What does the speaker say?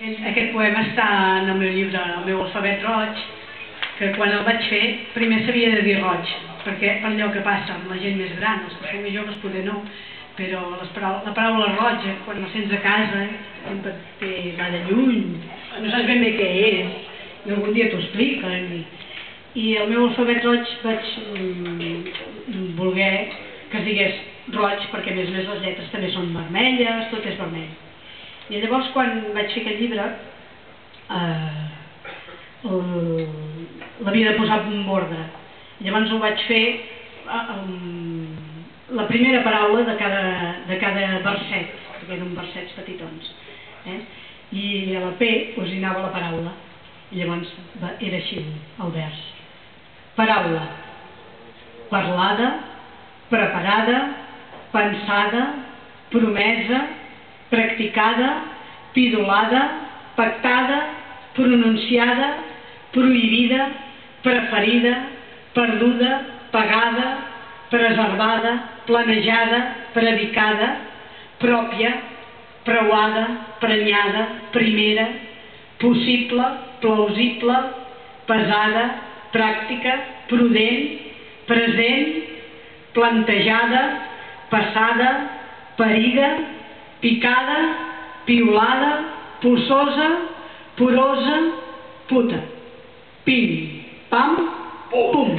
Aquest poema està en el meu llibre, el meu alfabet roig, que quan el vaig fer, primer s'havia de dir roig, perquè per allò que passa amb la gent més gran, els que són més joves poder no, però la paraula roja, quan la sents a casa, sempre va de lluny, no saps ben bé què és, i algun dia t'ho expliquen. I el meu alfabet roig vaig voler que es digués roig, perquè a més les lletres també són vermelles, tot és vermell. I llavors quan vaig fer aquest llibre l'havia de posar en ordre. Llavors ho vaig fer la primera paraula de cada verset, perquè eren versets petitons. I a la P us hi anava la paraula. I llavors era així el vers. Paraula. Parlada, preparada, pensada, promesa, practicada, pidolada, pactada, pronunciada, prohibida, preferida, perduda, pagada, preservada, planejada, predicada, pròpia, preuada, prenyada, primera, possible, plausible, pesada, pràctica, prudent, present, plantejada, passada, parida, picada, piulada, polsosa, porosa, puta. Pim, pam, pum.